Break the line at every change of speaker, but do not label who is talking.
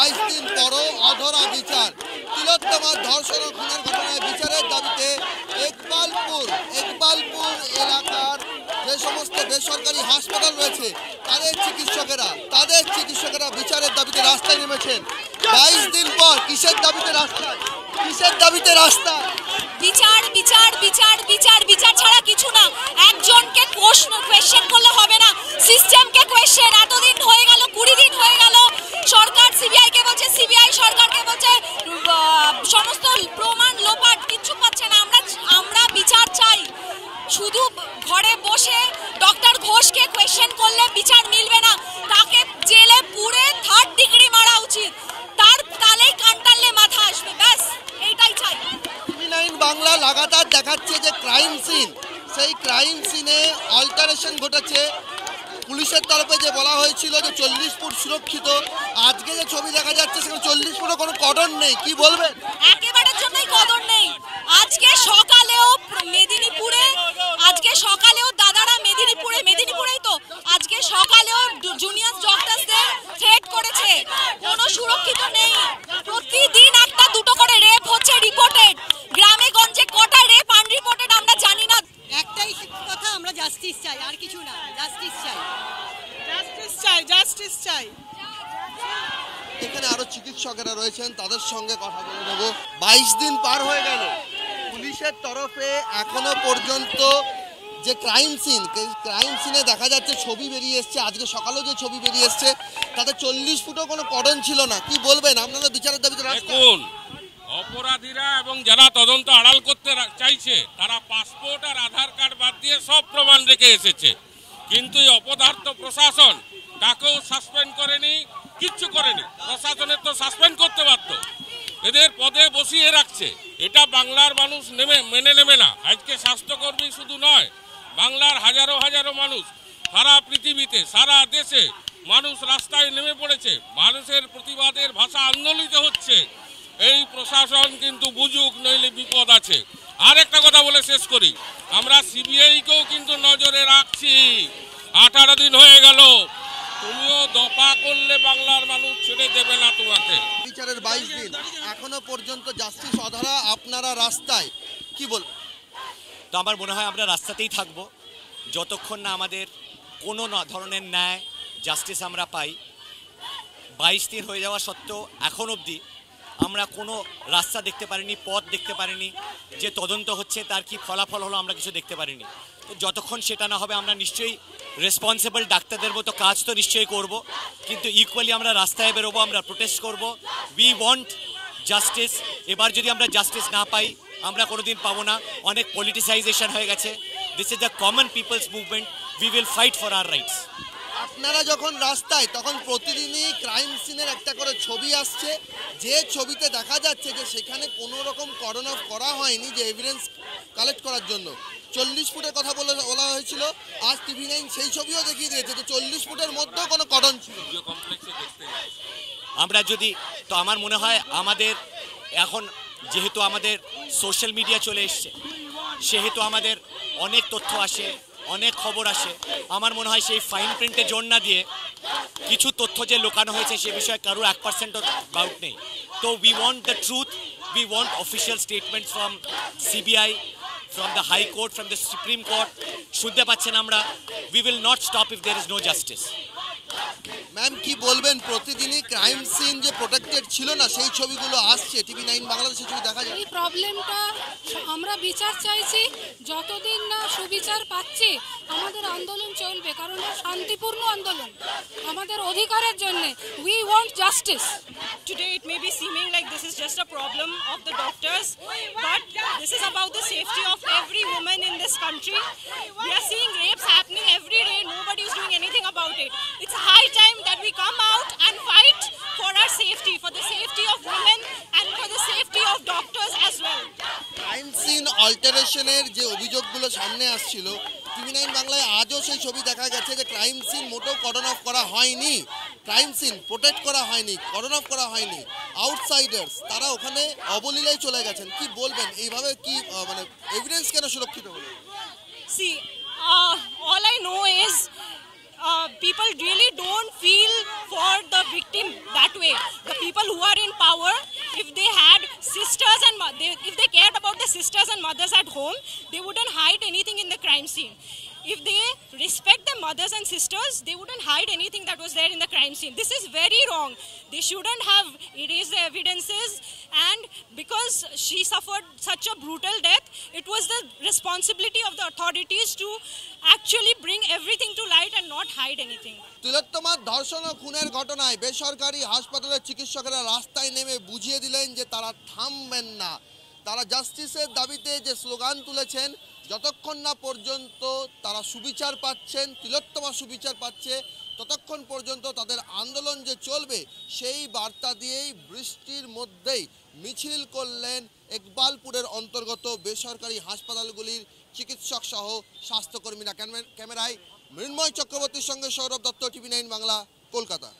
22 দিন পরও অধরা বিচার। তিলোত্তমার ধর্ষণ ও খুনের ঘটনায় বিচারের দাবিতে ইকবালপুর এলাকার যে সমস্ত বেসরকারি হাসপাতাল রয়েছে তাদের চিকিৎসকেরা বিচারের দাবিতে রাস্তায় নেমেছেন। 22 দিন পর কিসের দাবিতে রাস্তায়?
বিচার বিচার বিচার বিচার বিচার ছাড়া কিছু না। একজনকে কোয়েশ্চেন করলে হবে না, সিস্টেমকে কোয়েশ্চেন। এতদিন হয়ে গেল, 20 দিন হয়ে গেল, সরকার সিবিআই কে বলছে, সিবিআই সরকারকে বলছে, সমস্ত প্রমাণ লোপাট, কিচ্ছু পাচ্ছে না। আমরা বিচার চাই। শুধু ঘরে বসে ডক্টর ঘোষকে কোয়েশ্চেন করলে বিচার মিলবে না, তাকে জেলে পুরে 3rd ডিগ্রি মারা উচিত, তার তালেই কানটালে মাথা আসবে, ব্যাস এইটাই চাই।
টিভি9 বাংলা লাগাতার দেখাচ্ছে যে সেই ক্রাইম সিনে অল্টারেশন ঘটেছে। পুলিশের তরফে যে বলা হয়েছিল যে 40 ফুট সুরক্ষিত, আজকে যে ছবি দেখা যাচ্ছে সেখানে 40 ফুটও কোনো কর্ডন নেই, কি বলবেন?
একেবারের জন্যই কদর নেই। আজকে সকালেও দাদারা মেদিনীপুরেই তো আজকে সকালেও জুনিয়র ডক্টরসদের থ্রেট করেছে, কোনো সুরক্ষিত নেই। প্রতিদিন 1-2 করে রেপ হচ্ছে রিপোর্টেড। গ্রামে গঞ্জে কটা রেপ আনরিপোর্টেড আমরা জানি না।
একটাই কথা, আমরা জাস্টিস চাই, আর কিছু না। জাস্টিস চাই।
এখানে আরো চিকিৎসকেরা রয়েছেন, তাদের সঙ্গে কথা বলে নেব। 22 দিন পার হয়ে গেল, পুলিশের তরফে এখনো পর্যন্ত যে ক্রাইম সিনে দেখা যাচ্ছে ছবি বেরিয়ে এসছে, আজকে সকালেও যে ছবি বেরিয়ে এসছে তাতে 40 ফুটও কোনো কর্ডন ছিল না, কি বলবেন? আপনারা বিচারের দাবিতে
দেখুন, অপরাধীরা এবং যারা তদন্ত আড়াল করতে চাইছে তারা পাসপোর্ট আর আধার কার্ড বাদ দিয়ে সব প্রমাণ রেখে এসেছে, কিন্তু এই অপদার্থ প্রশাসন তাকেও সাসপেন্ড করেনি, কিচ্ছু করেনি। প্রশাসনের তো সাসপেন্ড করতে পারত, এদের পদে বসিয়ে রাখছে। এটা বাংলার মানুষ মেনে নেবে না। আজকে স্বাস্থ্যকর্মী শুধু নয়, বাংলার হাজারো মানুষ সারা পৃথিবীতে, সারা দেশে মানুষ রাস্তায় নেমে পড়েছে, মানুষের প্রতিবাদের ভাষা আন্দোলিত হচ্ছে। এই প্রশাসন কিন্তু বুঝুক, নইলে বিপদ আছে। আর একটা কথা বলে শেষ করি, আমরা সিবিআইকেও কিন্তু নজরে রাখছি। 18 দিন হয়ে গেল, তুমিও দফা করলে বাংলার মানুষ ছেড়ে দেবে না তোমাকে।
বিচারের 22 দিন এখনো পর্যন্ত জাস্টিস অধরা, আপনারা রাস্তায়, কি বলবেন?
তো আমার মনে হয় আমরা রাস্তাতেই থাকবো যতক্ষণ না আমাদের কোনো ধরনের ন্যায় জাস্টিস আমরা পাই। 22 দিন হয়ে যাওয়া সত্ত্বেও এখন অবধি আমরা কোনো রাস্তা দেখতে পারিনি, পথ দেখতে পারিনি, যে তদন্ত হচ্ছে তার কি ফলাফল হলো আমরা কিছু দেখতে পারিনি। তো যতক্ষণ সেটা না হবে আমরা নিশ্চয়ই রেসপন্সিবল ডাক্তারদের মতো কাজ তো নিশ্চয়ই করব, কিন্তু ইকুয়ালি আমরা রাস্তায় বেরোবো, আমরা প্রোটেস্ট করব। We want justice. এবার যদি আমরা জাস্টিস না পাই আমরা কোনোদিন পাবো না। অনেক পলিটিসাইজেশন হয়ে গেছে। This is the common people's movement. We will fight for our rights.
আপনারা যখন রাস্তায়, তখন প্রতিদিনই ক্রাইম সিনের একটা করে ছবি আসছে, যে ছবিতে দেখা যাচ্ছে যে সেখানে কোনো রকম কর্ডন অফ করা হয়নি যে এভিডেন্স কালেক্ট করার জন্য। 40 ফুটের কথা বলা হয়েছিল, আজ টিভি9 সেই ছবিও দেখিয়ে দিয়েছে যে 40 ফুটের মধ্যেও কোনো কর্ডন ছিল।
আমরা যদি, তো আমার মনে হয় আমাদের এখন যেহেতু আমাদের সোশ্যাল মিডিয়া চলে এসছে, সেহেতু আমাদের অনেক তথ্য আসে, অনেক খবর আসে। আমার মনে হয় সেই ফাইন প্রিন্টে জোর না দিয়ে কিছু তথ্য যে লুকানো হয়েছে সে বিষয়ে কারোর 1% ডাউট নেই। তো we want the truth, we want official statement from CBI, from the High Court, from the Supreme Court. শুনতে পাচ্ছেন আমরা, we will not stop if there is no justice.
Ma'am, কি বলবেন? প্রতিদিনই ক্রাইম সিন যে protected ছিল না সেই ছবিগুলো আসছে, টিভি9 বাংলাদেশে ছবি দেখা যায়।
এই প্রবলেমটা আমরা বিচার চাইছি, যতদিন না সুবিচার পাচ্ছি আমাদের আন্দোলন চলবে, কারণ শান্তিপূর্ণ আন্দোলন আমাদের অধিকারের জন্য। We want justice.
Today it may be seeming like this is just a problem of the doctors, but this is about the safety of every woman in this country. We are seeing rapes happening every day. Nobody is doing anything about it. It's high time that we come out and fight for our safety, for the safety of women and for the safety of doctors as well.
Crime scene অল্টারেশনের যে অভিযোগগুলো সামনে আসছিল, টিভি9 বাংলায় আজও সেই ছবি দেখা গেছে যে ক্রাইম সিন মোটেও কর্ডন অফ করা হয়নি, ক্রাইম সিন প্রোটেক্ট করা হয়নি, কর্ডন অফ করা হয়নি। আউটসাইডার্স তারা ওখানে অবলীলায় চলে গেছেন, কি বলবেন? এইভাবে কি মানে এভিডেন্স কেন সুরক্ষিত হলো?
See, all I know is people really don't feel for the victim that way. The people home, they wouldn't hide anything in the crime scene. If they respect their mothers and sisters, they wouldn't hide anything that was there in the crime scene. This is very wrong. They shouldn't have erased the evidences, and because she suffered such a brutal death, it was the responsibility of the authorities to actually bring everything to light and not hide anything.
তিলোত্তমার ধর্ষণ ও খুনের ঘটনায় বেসরকারি হাসপাতালের চিকিৎসকেরা রাস্তায় নেমে বুঝিয়ে দিলেন যে তারা থামবেন না। তারা জাস্টিসের দাবিতে যে স্লোগান তুলেছেন, যতক্ষণ না পর্যন্ত তারা সুবিচার পাচ্ছেন, তিলোত্তমা সুবিচার পাচ্ছে, ততক্ষণ পর্যন্ত তাদের আন্দোলন যে চলবে, সেই বার্তা দিয়েই বৃষ্টির মধ্যেই মিছিল করলেন ইকবালপুরের অন্তর্গত বেসরকারি হাসপাতালগুলির চিকিৎসক সহ স্বাস্থ্যকর্মীরা। ক্যামেরায় মৃন্ময় চক্রবর্তীর সঙ্গে সৌরভ দত্ত, টিভি 9 বাংলা, কলকাতা।